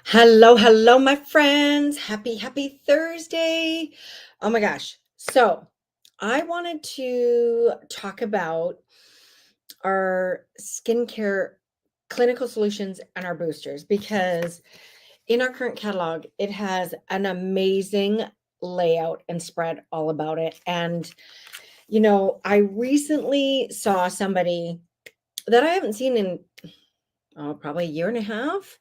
Hello, hello, my friends. Happy Thursday. Oh my gosh. So, I wanted to talk about our skincare clinical solutions and our boosters because in our current catalog, it has an amazing layout and spread all about it. And, I recently saw somebody that I haven't seen in probably a year and a half.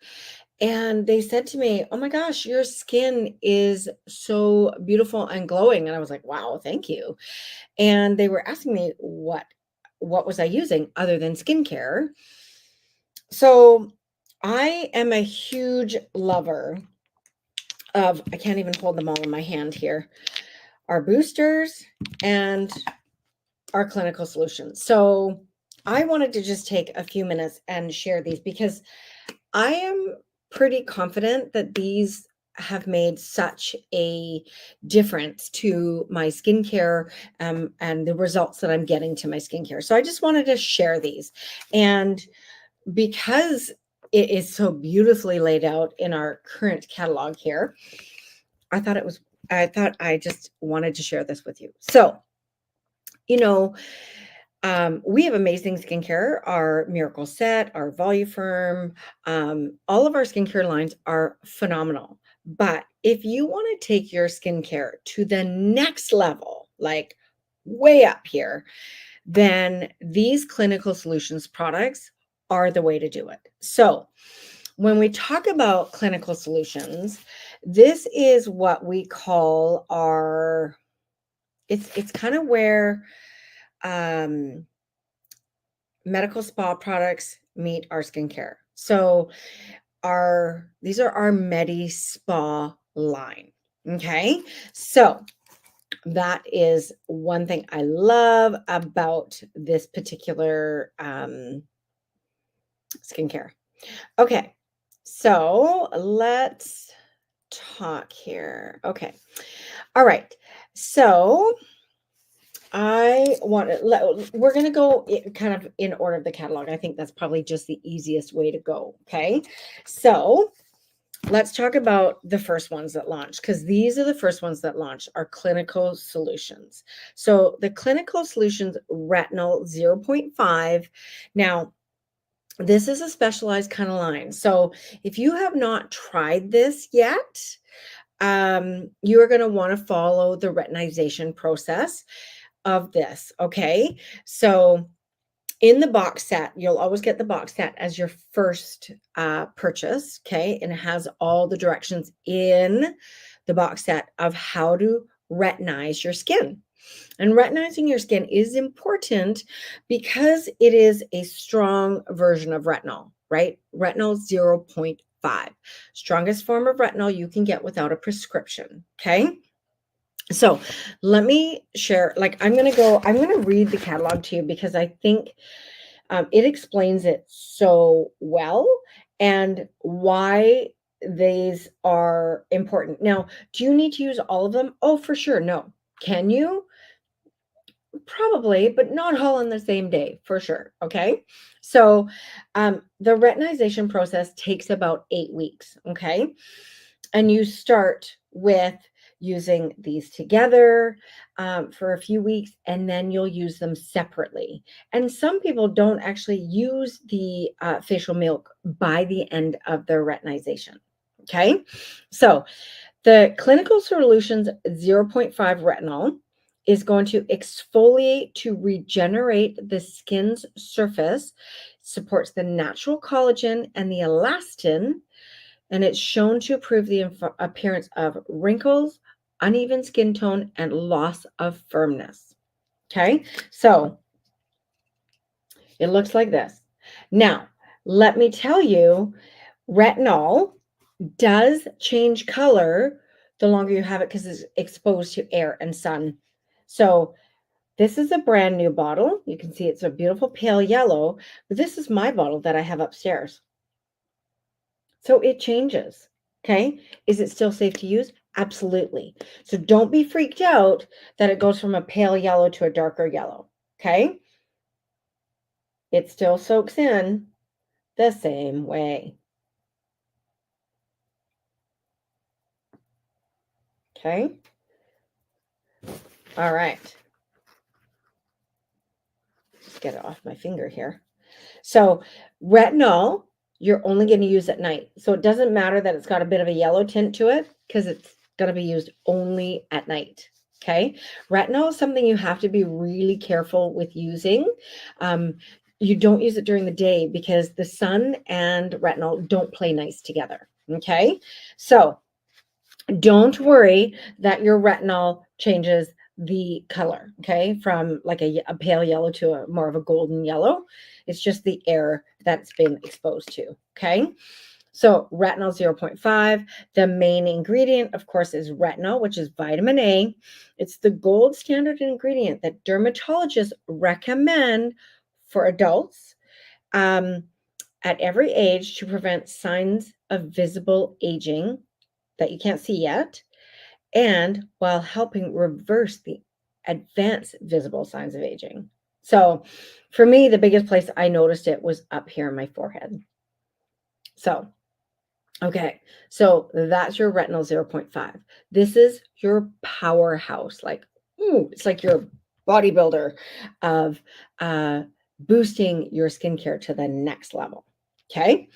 And they said to me, "Oh my gosh, your skin is so beautiful and glowing." And I was like, "Wow, thank you." And they were asking me what was I using other than skincare. So I am a huge lover of, I can't even hold them all in my hand here, our boosters and our clinical solutions. So I wanted to just take a few minutes and share these because I am pretty confident that these have made such a difference to my skincare, and the results that I'm getting to my skincare. So I just wanted to share these. And because it is so beautifully laid out in our current catalog here, I thought I just wanted to share this with you. So, you know, we have amazing skincare, our Miracle Set, our Voluform, all of our skincare lines are phenomenal. But if you want to take your skincare to the next level, like way up here, then these clinical solutions products are the way to do it. So, when we talk about clinical solutions, this is what we call our it's kind of where um medical spa products meet our skincare. So these are our Medi Spa line. Okay. So that is one thing I love about this particular skincare. Okay. So let's talk here. Okay. All right. So we're going to go kind of in order of the catalog. I think that's probably just the easiest way to go. Okay. So let's talk about the first ones that launched because these are the first ones that launched are clinical solutions. So the clinical solutions retinol zero point 0.5. Now, this is a specialized kind of line. So if you have not tried this yet, you are going to want to follow the retinization process of this. Okay. So in the box set, you'll always get the box set as your first purchase. Okay. And it has all the directions in the box set of how to retinize your skin. And retinizing your skin is important because it is a strong version of retinol, right? Retinol 0.5, strongest form of retinol you can get without a prescription. Okay. So let me share, I'm going to read the catalog to you because I think it explains it so well and why these are important. Now, do you need to use all of them? Oh, for sure. No. Can you? Probably, but not all on the same day, for sure. Okay. So the retinization process takes about 8 weeks. Okay. And you start with using these together for a few weeks, and then you'll use them separately. And some people don't actually use the facial milk by the end of their retinization. Okay. So the clinical solutions zero point 0.5 retinol is going to exfoliate to regenerate the skin's surface, supports the natural collagen and the elastin, and it's shown to improve the appearance of wrinkles, uneven skin tone, and loss of firmness. Okay, so it looks like this. Now, let me tell you, retinol does change color the longer you have it because it's exposed to air and sun. So this is a brand new bottle. You can see it's a beautiful pale yellow, but this is my bottle that I have upstairs. So it changes. Okay. Is it still safe to use? Absolutely. So don't be freaked out that it goes from a pale yellow to a darker yellow. Okay. It still soaks in the same way. Okay. All right. Let's get it off my finger here. So retinol, you're only going to use at night. So it doesn't matter that it's got a bit of a yellow tint to it because it's going to be used only at night. Okay. Retinol is something you have to be really careful with using. You don't use it during the day because the sun and retinol don't play nice together. Okay. So don't worry that your retinol changes the color, okay, from like a pale yellow to a more of a golden yellow. It's just the air that's been exposed to, okay? So retinol 0.5, the main ingredient, of course, is retinol, which is vitamin A. It's the gold standard ingredient that dermatologists recommend for adults at every age to prevent signs of visible aging that you can't see yet, and while helping reverse the advanced visible signs of aging. So for me, the biggest place I noticed it was up here in my forehead. So, okay, so that's your retinol 0.5. This is your powerhouse. Like, it's like your bodybuilder of boosting your skincare to the next level. Okay.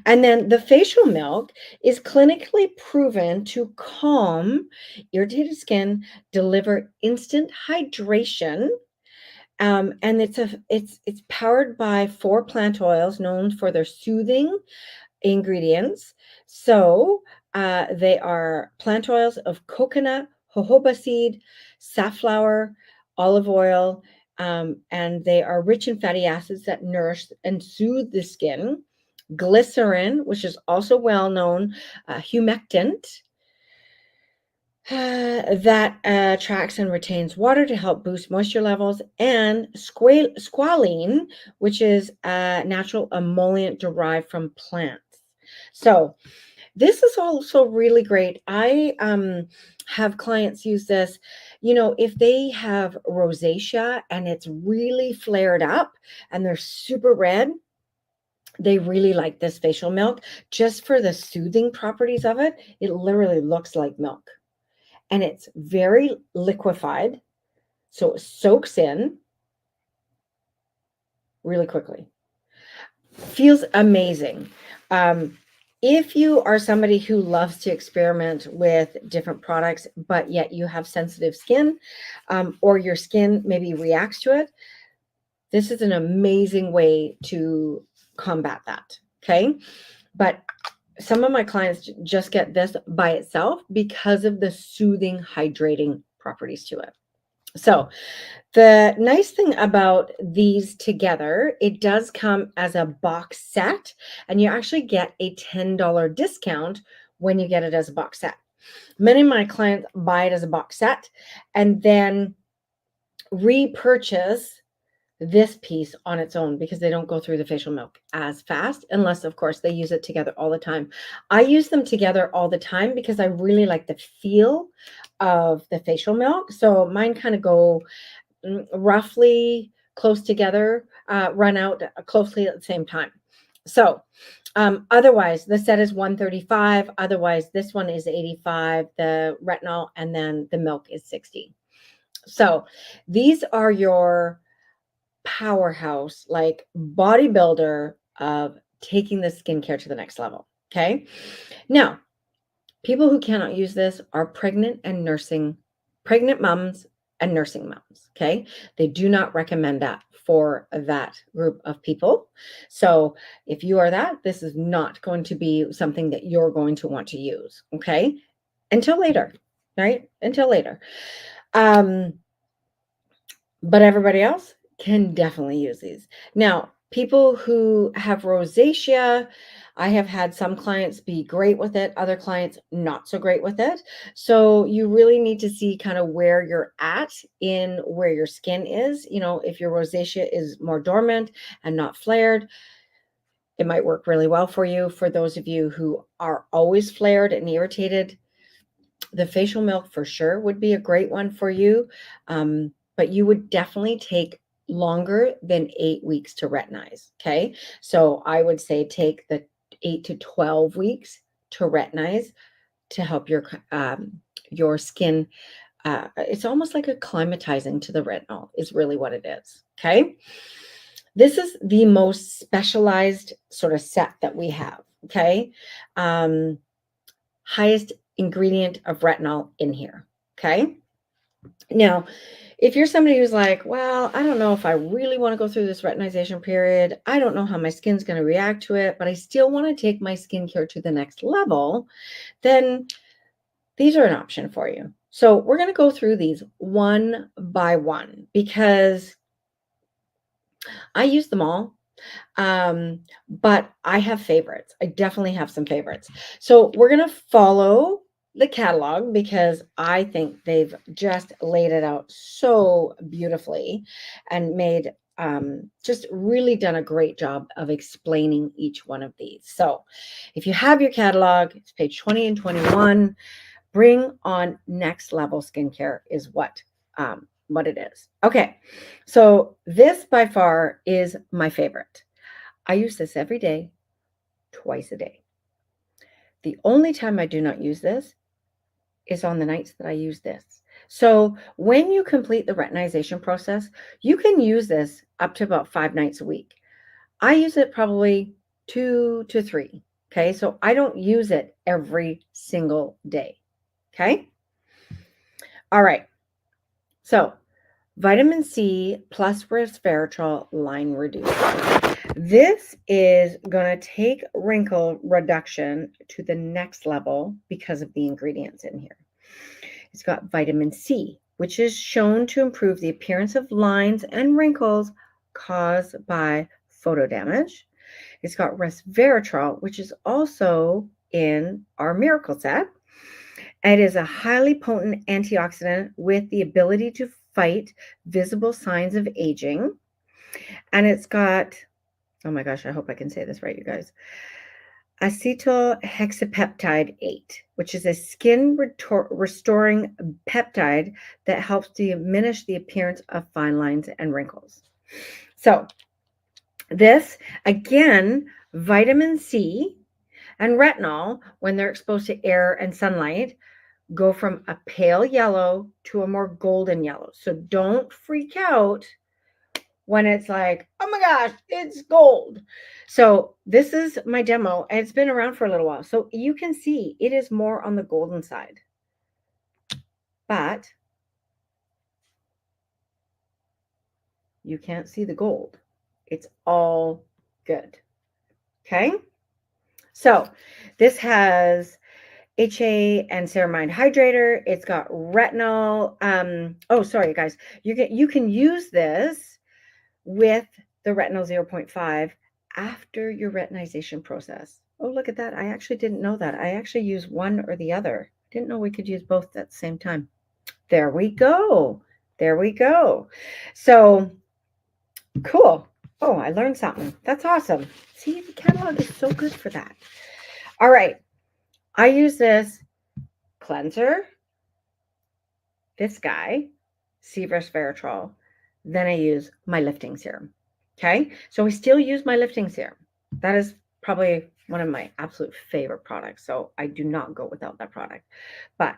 And then the facial milk is clinically proven to calm irritated skin, deliver instant hydration, and it's powered by 4 plant oils known for their soothing ingredients. So they are plant oils of coconut, jojoba seed, safflower, olive oil, and they are rich in fatty acids that nourish and soothe the skin. Glycerin, which is also well known, humectant, that attracts and retains water to help boost moisture levels, and squalene, which is a natural emollient derived from plants. So this is also really great. I have clients use this, if they have rosacea and it's really flared up and they're super red, they really like this facial milk just for the soothing properties of it. It literally looks like milk and it's very liquefied. So it soaks in really quickly. Feels amazing. If you are somebody who loves to experiment with different products, but yet you have sensitive skin, or your skin maybe reacts to it, this is an amazing way to combat that. Okay. But some of my clients just get this by itself because of the soothing, hydrating properties to it. So the nice thing about these together, it does come as a box set, and you actually get a $10 discount when you get it as a box set. Many of my clients buy it as a box set and then repurchase this piece on its own because they don't go through the facial milk as fast, unless of course they use it together all the time. I use them together all the time because I really like the feel of the facial milk. So mine kind of go roughly close together, run out closely at the same time. So otherwise the set is 135. Otherwise this one is 85, the retinol, and then the milk is 60. So these are your powerhouse, like bodybuilder of taking the skincare to the next level. Okay. Now, people who cannot use this are pregnant moms and nursing moms. Okay. They do not recommend that for that group of people. So if you are that, this is not going to be something that you're going to want to use. Okay. Until later, right? Until later. But everybody else can definitely use these. Now, people who have rosacea, I have had some clients be great with it, other clients not so great with it. So you really need to see kind of where you're at in where your skin is. If your rosacea is more dormant and not flared, it might work really well for you. For those of you who are always flared and irritated, the facial milk for sure would be a great one for you. But you would definitely take longer than 8 weeks to retinize. Okay. So I would say take the 8 to 12 weeks to retinize to help your your skin. It's almost like acclimatizing to the retinol is really what it is. Okay. This is the most specialized sort of set that we have. Okay. Highest ingredient of retinol in here. Okay. Now, if you're somebody who's like, well, I don't know if I really want to go through this retinization period. I don't know how my skin's going to react to it, but I still want to take my skincare to the next level, then these are an option for you. So we're going to go through these one by one because I use them all. But I have favorites. I definitely have some favorites. So we're going to follow the catalog because I think they've just laid it out so beautifully and made just really done a great job of explaining each one of these. So if you have your catalog, it's page 20 and 21. Bring on next level skincare is what it is. Okay, so this by far is my favorite. I use this every day, twice a day. The only time I do not use this is on the nights that I use this. So when you complete the retinization process, you can use this up to about 5 nights a week. I use it probably 2 to 3. Okay, so I don't use it every single day. Okay. All right. So vitamin C plus resveratrol line reducer. This is going to take wrinkle reduction to the next level because of the ingredients in here. It's got vitamin C, which is shown to improve the appearance of lines and wrinkles caused by photo damage. It's got resveratrol, which is also in our miracle set. It is a highly potent antioxidant with the ability to fight visible signs of aging. And it's got, oh my gosh, I hope I can say this right, you guys. Acetohexapeptide 8, which is a skin restoring peptide that helps diminish the appearance of fine lines and wrinkles. So this, again, vitamin C and retinol, when they're exposed to air and sunlight, go from a pale yellow to a more golden yellow. So don't freak out when it's like, oh my gosh, it's gold. So this is my demo, and it's been around for a little while. So you can see it is more on the golden side. But you can't see the gold. It's all good. Okay? So this has HA and ceramide hydrator. It's got retinol. Oh, sorry, guys. You can use this with the retinol 0.5 after your retinization process. Oh, look at that. I actually didn't know that. I actually use one or the other. Didn't know we could use both at the same time. There we go. There we go. So cool. Oh, I learned something. That's awesome. See, the catalog is so good for that. All right. I use this cleanser, this guy, C resveratrol. Then I use my lifting serum. Okay. So I still use my lifting serum. That is probably one of my absolute favorite products. So I do not go without that product. But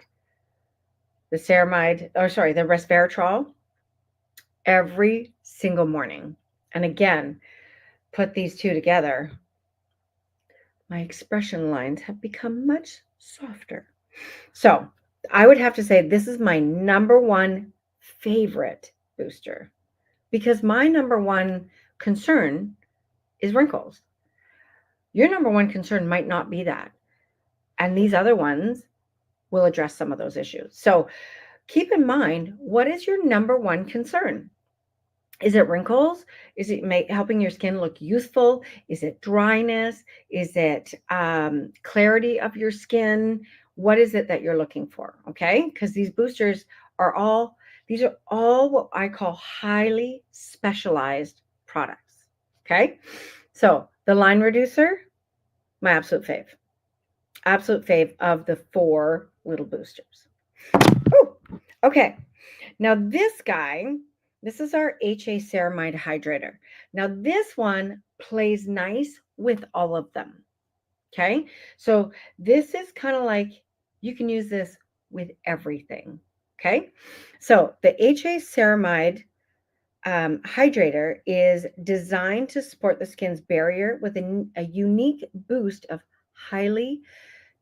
the ceramide, the resveratrol every single morning. And again, put these two together, my expression lines have become much softer. So I would have to say this is my number one favorite booster because my number one concern is wrinkles. Your number one concern might not be that. And these other ones will address some of those issues. So keep in mind, what is your number one concern? Is it wrinkles? Is it helping your skin look youthful? Is it dryness? Is it clarity of your skin? What is it that you're looking for? Okay, because these boosters are all what I call highly specialized products. Okay, so the line reducer, my absolute fave of the 4 little boosters. Ooh, okay, now this guy. This is our HA Ceramide Hydrator. Now this one plays nice with all of them. Okay, so this is kind of like you can use this with everything. Okay. So the HA Ceramide hydrator is designed to support the skin's barrier with a unique boost of highly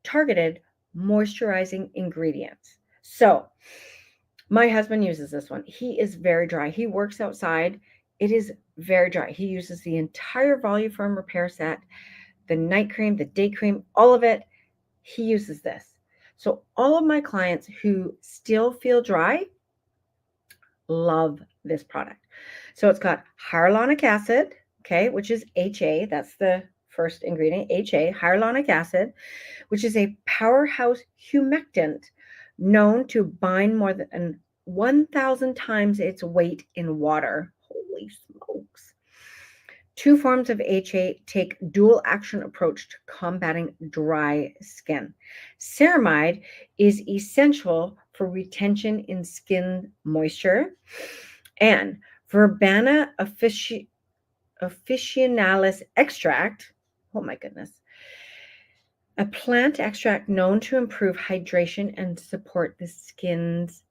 targeted moisturizing ingredients. So my husband uses this one. He is very dry. He works outside. It is very dry. He uses the entire Voluform repair set, the night cream, the day cream, all of it. He uses this. So all of my clients who still feel dry love this product. So it's got hyaluronic acid, okay, which is HA. That's the first ingredient, HA, hyaluronic acid, which is a powerhouse humectant known to bind more than 1,000 times its weight in water. Holy smokes. Two forms of HA take dual action approach to combating dry skin. Ceramide is essential for retention in skin moisture, and Verbena officinalis extract, oh my goodness, a plant extract known to improve hydration and support the skin's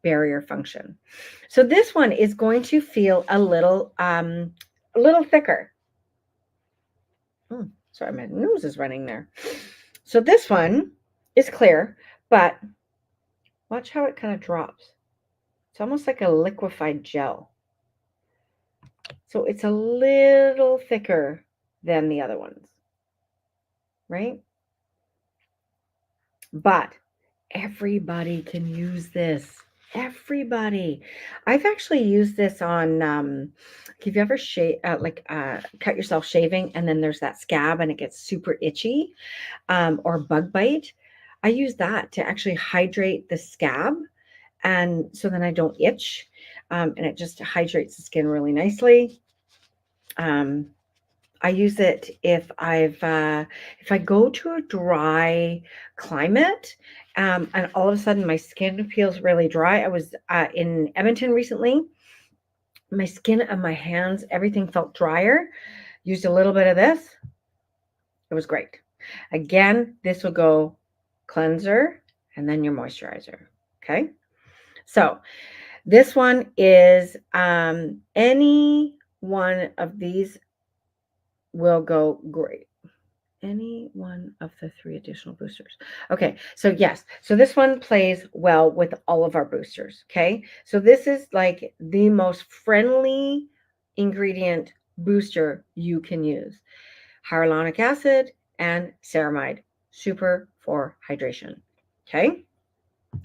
barrier function. So this one is going to feel a little thicker. Sorry, my nose is running there. So this one is clear, but watch how it kind of drops. It's almost like a liquefied gel. So it's a little thicker than the other ones, right? But everybody can use this. Everybody. I've actually used this on, if you've ever cut yourself shaving and then there's that scab and it gets super itchy, or bug bite. I use that to actually hydrate the scab. And so then I don't itch, and it just hydrates the skin really nicely. I use it if I go to a dry climate, and all of a sudden my skin feels really dry. I was in Edmonton recently. My skin and my hands, everything felt drier. Used a little bit of this. It was great. Again, this will go cleanser and then your moisturizer. Okay. So this one is any one of these will go great. Any one of the 3 additional boosters. Okay, so yes, so this one plays well with all of our boosters. Okay, so this is like the most friendly ingredient booster you can use. Hyaluronic acid and ceramide, super for hydration. Okay,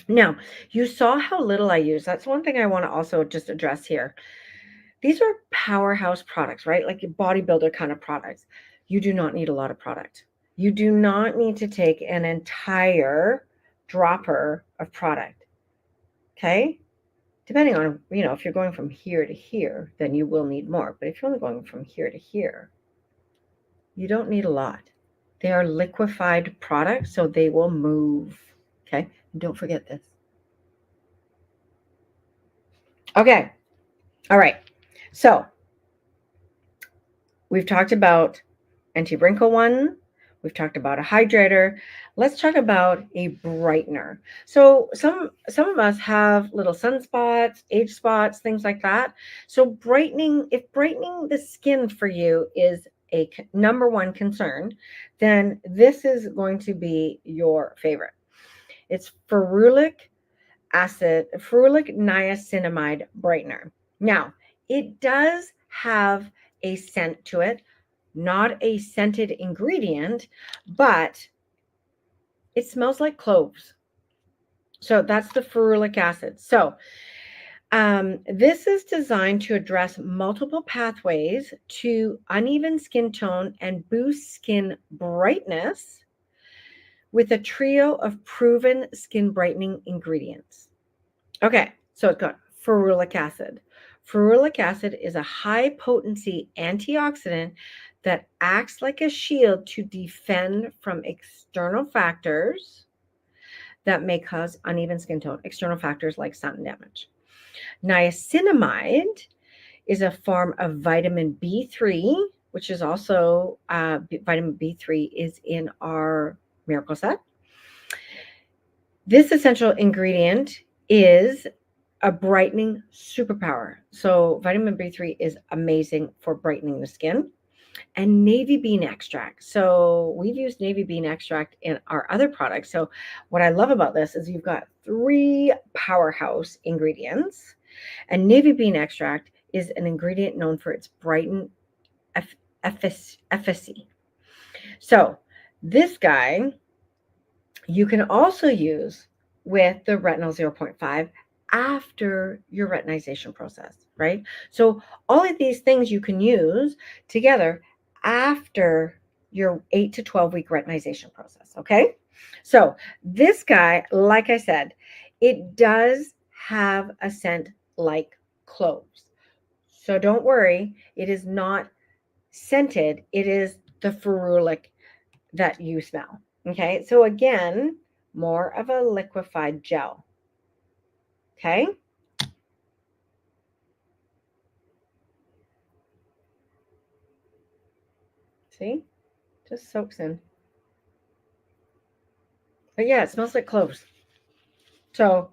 now you saw how little I use. That's one thing I want to also just address here. These are powerhouse products, right? Like bodybuilder kind of products. You do not need a lot of product. You do not need to take an entire dropper of product. Okay? Depending on, if you're going from here to here, then you will need more. But if you're only going from here to here, you don't need a lot. They are liquefied products, so they will move. Okay? And don't forget this. Okay. All right. So we've talked about anti-wrinkle one. We've talked about a hydrator. Let's talk about a brightener. So some of us have little sunspots, age spots, things like that. So if brightening the skin for you is a number one concern, then this is going to be your favorite. It's ferulic niacinamide brightener. Now, it does have a scent to it, not a scented ingredient, but it smells like cloves. So that's the ferulic acid. So this is designed to address multiple pathways to uneven skin tone and boost skin brightness with a trio of proven skin brightening ingredients. Okay, so it's got ferulic acid. Ferulic acid is a high-potency antioxidant that acts like a shield to defend from external factors that may cause uneven skin tone, external factors like sun damage. Niacinamide is a form of vitamin B3, which is also vitamin B3 is in our miracle set. This essential ingredient is a brightening superpower. So vitamin B3 is amazing for brightening the skin. And navy bean extract. So we've used navy bean extract in our other products. So what I love about this is you've got 3 powerhouse ingredients. And navy bean extract is an ingredient known for its brighten efficacy. So this guy you can also use with the retinol 0.5 after your retinization process, right? So all of these things you can use together after your 8 to 12 week retinization process, okay? So this guy, like I said, it does have a scent like cloves. So don't worry, it is not scented, it is the ferulic that you smell. Okay, so again, more of a liquefied gel. Okay. See, just soaks in. But yeah, it smells like cloves. So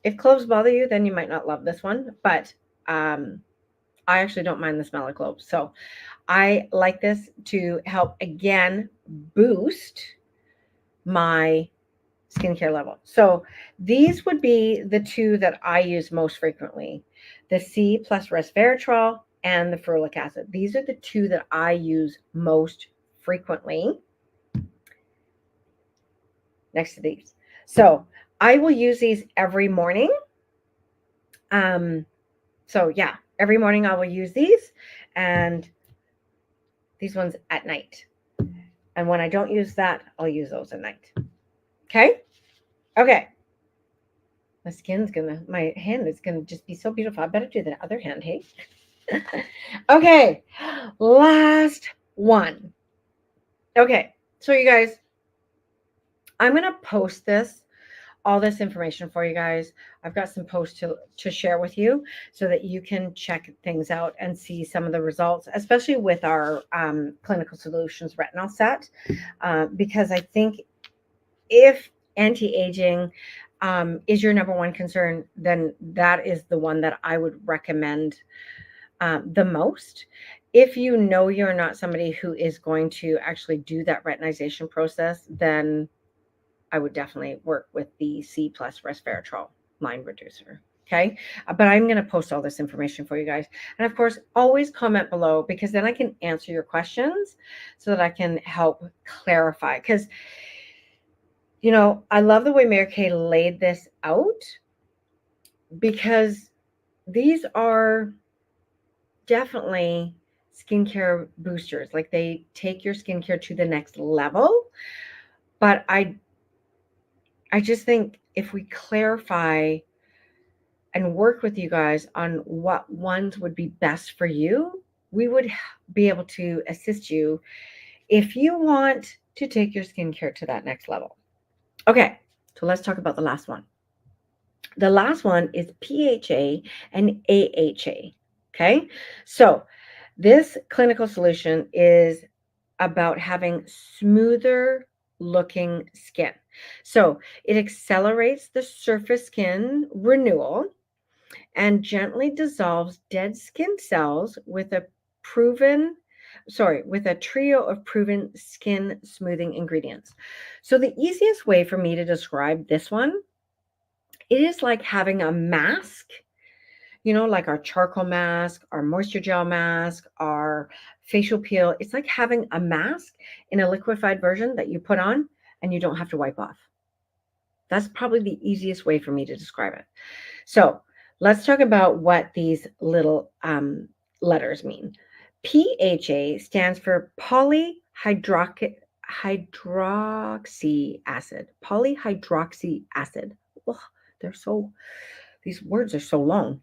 if cloves bother you, then you might not love this one. But I actually don't mind the smell of cloves. So I like this to help again boost my skincare level. So these would be the 2 that I use most frequently, the C plus resveratrol and the ferulic acid. These are the 2 that I use most frequently next to these. So I will use these every morning. So yeah, every morning I will use these, and these ones at night. And when I don't use that, I'll use those at night. Okay? Okay. My hand is gonna just be so beautiful. I better do the other hand, hey? Okay, last one. Okay, so you guys, I'm gonna post all this information for you guys. I've got some posts to share with you so that you can check things out and see some of the results, especially with our Clinical Solutions retinol set, because I think if anti-aging is your number one concern, then that is the one that I would recommend the most. If you know you're not somebody who is going to actually do that retinization process, then I would definitely work with the C plus resveratrol line reducer. Okay. But I'm going to post all this information for you guys. And of course, always comment below, because then I can answer your questions so that I can help clarify. Because, I love the way Mary Kay laid this out, because these are definitely skincare boosters. Like, they take your skincare to the next level. But I just think if we clarify and work with you guys on what ones would be best for you, we would be able to assist you if you want to take your skincare to that next level. Okay, so let's talk about the last one. The last one is PHA and AHA. Okay, so this clinical solution is about having smoother looking skin. So it accelerates the surface skin renewal and gently dissolves dead skin cells with a trio of proven skin smoothing ingredients. So the easiest way for me to describe this one, it is like having a mask, like our charcoal mask, our moisture gel mask, our facial peel. It's like having a mask in a liquefied version that you put on and you don't have to wipe off. That's probably the easiest way for me to describe it. So let's talk about what these little letters mean. PHA stands for polyhydroxy acid. Polyhydroxy acid. Oh, these words are so long.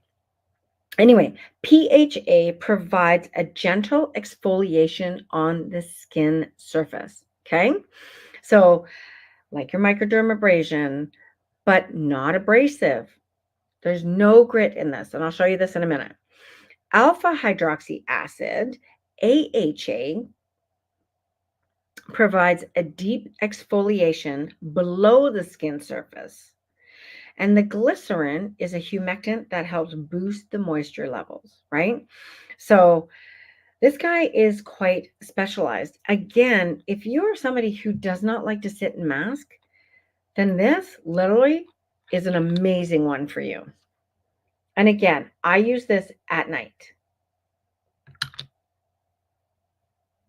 Anyway, PHA provides a gentle exfoliation on the skin surface. Okay. So, like your microdermabrasion, but not abrasive. There's no grit in this, and I'll show you this in a minute. Alpha hydroxy acid, AHA, provides a deep exfoliation below the skin surface. And the glycerin is a humectant that helps boost the moisture levels, right? So this guy is quite specialized. Again, if you are somebody who does not like to sit and mask, then this literally is an amazing one for you. And again, I use this at night.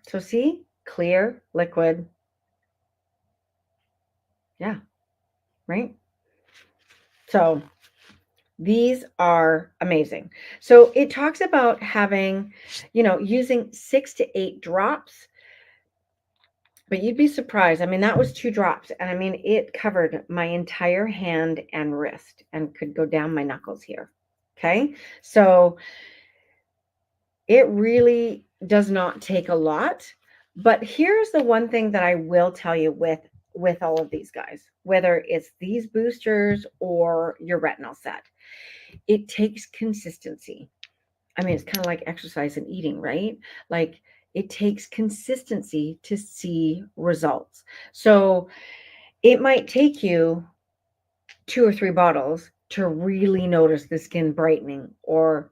So see, clear, liquid. Yeah, right? So these are amazing. So it talks about having, using 6 to 8 drops, but you'd be surprised. I mean, that was 2 drops. And I mean, it covered my entire hand and wrist and could go down my knuckles here. Okay. So it really does not take a lot. But here's the one thing that I will tell you with all of these guys, whether it's these boosters or your retinol set, it takes consistency. I mean, it's kind of like exercise and eating, right? Like it takes consistency to see results. So it might take you 2 or 3 bottles to really notice the skin brightening or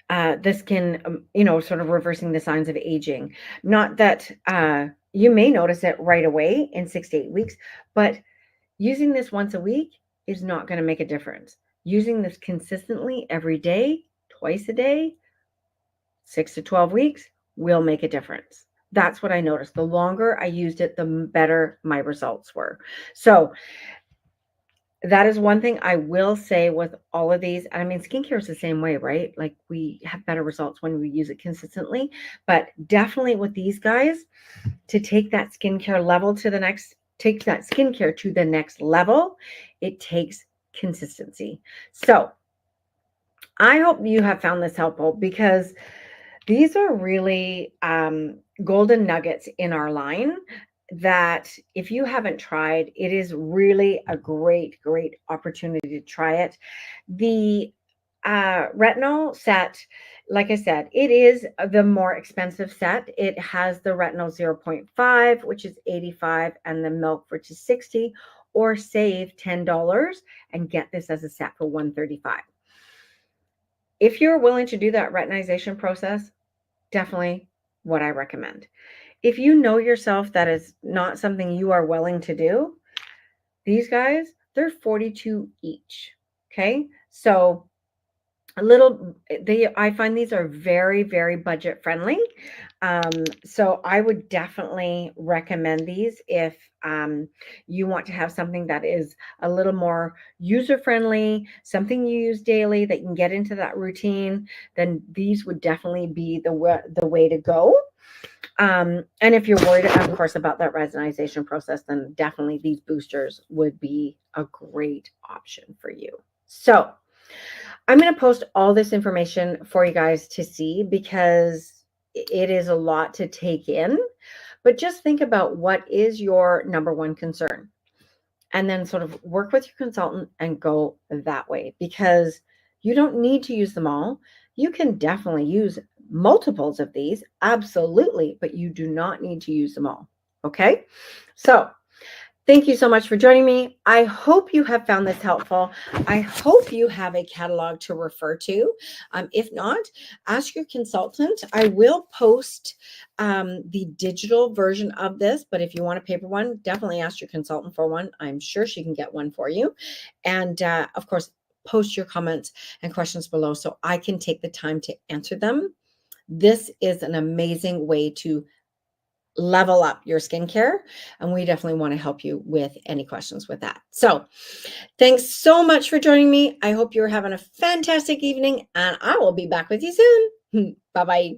the skin, sort of reversing the signs of aging. Not that you may notice it right away in 6 to 8 weeks, but using this once a week is not going to make a difference. Using this consistently every day, twice a day, 6 to 12 weeks will make a difference. That's what I noticed. The longer I used it, the better my results were. So that is one thing I will say with all of these. I mean, skincare is the same way, right? Like we have better results when we use it consistently, but definitely with these guys, to take that skincare to the next level, it takes consistency. So I hope you have found this helpful because these are really golden nuggets in our line that if you haven't tried, it is really a great, great opportunity to try it. The retinol set, like I said, it is the more expensive set. It has the retinol 0.5, which is 85, and the milk, which is 60, or save $10 and get this as a set for $135. If you're willing to do that retinization process, definitely what I recommend. If you know yourself that is not something you are willing to do, these guys, they're $42 each. Okay. So I find these are very, very budget friendly. So I would definitely recommend these if you want to have something that is a little more user friendly, something you use daily that you can get into that routine, then these would definitely be the way to go. And if you're worried, of course, about that resinization process, then definitely these boosters would be a great option for you. So I'm going to post all this information for you guys to see because it is a lot to take in. But just think about what is your number one concern and then sort of work with your consultant and go that way because you don't need to use them all. You can definitely use multiples of these, absolutely, but you do not need to use them all. Okay, so thank you so much for joining me. I hope you have found this helpful. I hope you have a catalog to refer to. If not, ask your consultant. I will post the digital version of this, but if you want a paper one, definitely ask your consultant for one. I'm sure she can get one for you. And of course, post your comments and questions below so I can take the time to answer them. This is an amazing way to level up your skincare, and we definitely want to help you with any questions with that. So thanks so much for joining me. I hope you're having a fantastic evening, and I will be back with you soon. Bye-bye.